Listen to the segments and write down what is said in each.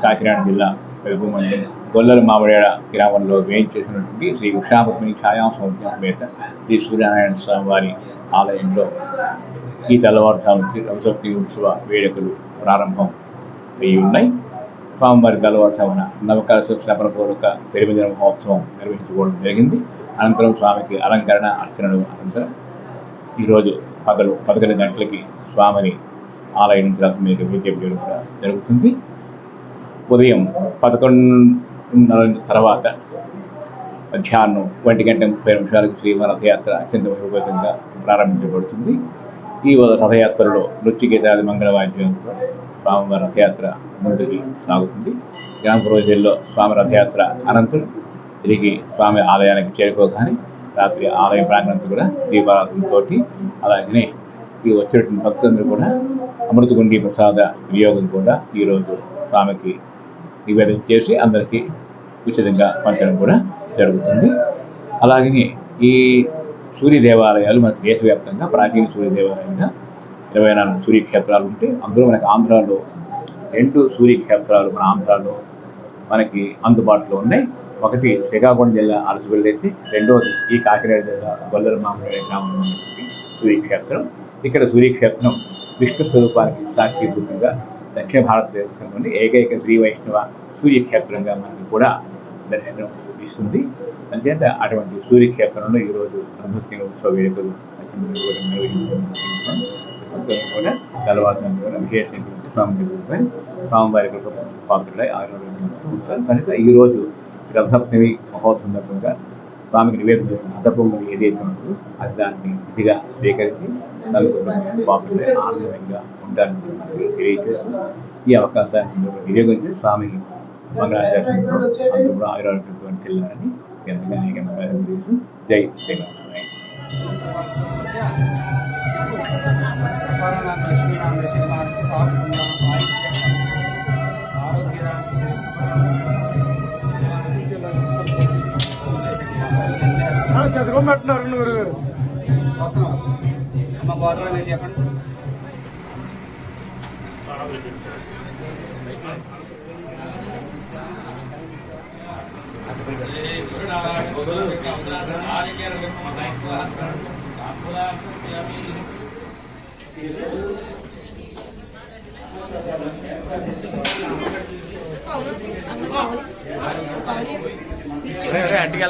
కాకినాడ జిల్లా పెరుగు మండలం గొల్లల మామిడాడ గ్రామంలో వేయించేసినటువంటి శ్రీ ఉషాపత్ని ఛాయా సంవత్సరం సమేత శ్రీ సూర్యనారాయణ స్వామి వారి ఆలయంలో ఈ తెల్లవారుజాము నుంచి రథసప్తమి ఉత్సవ వేడుకలు ప్రారంభం అయి ఉన్నాయి. స్వామివారి తెల్లవారుజామున నవకలశ శ్రవణపూర్వక పెరిమిదిన మహోత్సవం నిర్వహించుకోవడం జరిగింది. అనంతరం స్వామికి అలంకరణ అర్చనలు అనంతరం ఈరోజు పగలు 11 గంటలకి స్వామిని ఆలయం నుంచి రథం మీద విజయం కూడా జరుగుతుంది. ఉదయం 11:30 తర్వాత మధ్యాహ్నం 1:30 శ్రీవారి రథయాత్ర అత్యంత వైభవంగా ప్రారంభించబడుతుంది. ఈ రథయాత్రలో నృత్య గీతాది మంగళవాద్యంతో స్వామివారి రథయాత్ర ముందుకి సాగుతుంది. గ్రామ పురోహితుల్లో స్వామి రథయాత్ర అనంతరం తిరిగి స్వామి ఆలయానికి చేరుకోగానే రాత్రి ఆలయ ప్రాంగణంతో కూడా దీపారాధనతో అలాగనే ఈ వచ్చేటువంటి భక్తులందరూ కూడా అమృతగుండి ప్రసాద వినియోగం కూడా ఈరోజు స్వామికి నివేదన చేసి అందరికీ ఉచితంగా పంచడం కూడా జరుగుతుంది. అలాగనే ఈ సూర్య దేవాలయాలు మనకు దేశవ్యాప్తంగా ప్రాచీన సూర్య దేవాలయంగా 24 సూర్యక్షేత్రాలు ఉంటే అందులో మనకి ఆంధ్రాలో 2 సూర్యక్షేత్రాలు మన ఆంధ్రాలో మనకి అందుబాటులో ఉన్నాయి. ఒకటి శ్రీకాకుళం జిల్లా అరసవల్లి అయితే, రెండవది ఈ కాకినాడ జిల్లా గొల్లల మామిడాడ గ్రామంలో ఉన్నటువంటి సూర్యక్షేత్రం. ఇక్కడ సూర్యక్షేత్రం విష్ణు స్వరూపానికి సాక్షిభూతంగా దక్షిణ భారతదేశంలోని ఏకైక శ్రీ వైష్ణవ సూర్యక్షేత్రంగా మనకి కూడా దర్శనం ఇస్తుంది. అంచేత అటువంటి సూర్యక్షేత్రంలో ఈరోజు రథసప్తమి ఉత్సవ వేడుకలు నిర్వహించుకుంటున్నాం. కూడా తెల్లవారుజామున కూడా విశేషంగా స్వామి స్వామివారి పాత్రులై ఆరోగ్యంతో ఉంటారు. కనుక ఈరోజు రథసప్తమి మహోత్సవం సందర్భంగా స్వామికి నివేదన చేసిన అదపొంగలు ఏదైతే ఉంటుందో అది దాన్ని విధిగా స్వీకరించి నలుగురు పాత్రులై ఆనందంగా ఉంటారని మనకి తెలియజేస్తూ ఈ అవకాశాన్ని వినియోగించి స్వామికి మంగళాచరణతో అందరూ కూడా ఆయురారోగ్యంతో వెళ్ళారని ఎంతగానే మంగళం చేస్తూ జై శ్రీరామనారాయణ. చదువుకోమంటున్నారు గురుగారు. అమ్మ గోదావరి చెప్పండి. అంటికి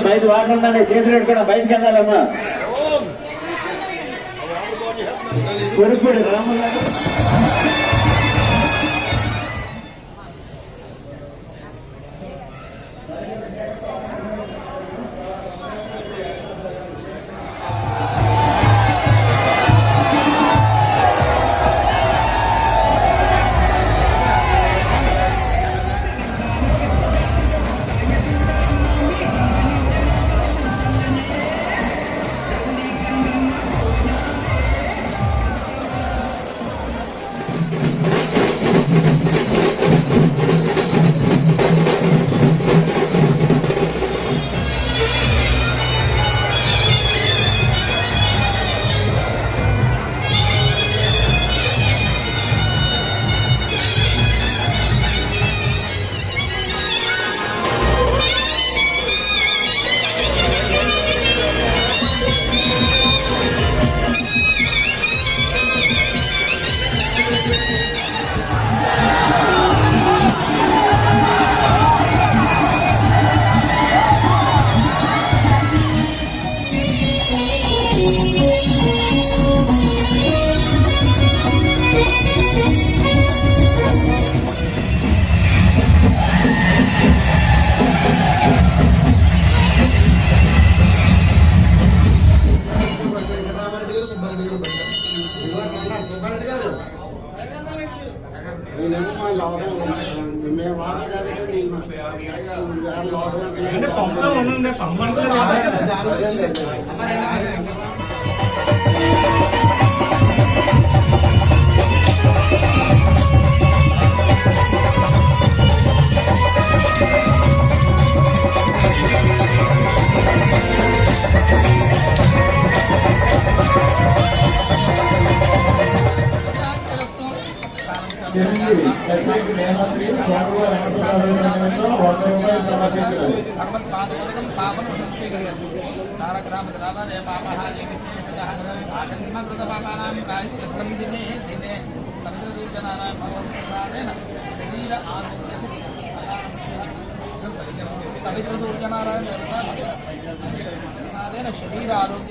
బయట వాటర్ ఉందండి. చేతులు పెట్టుకోవడం బయటకు వెళ్ళాలమ్మా. అంటే పంపులో ఉండే పంపంటే శరీర ఆరోగ్య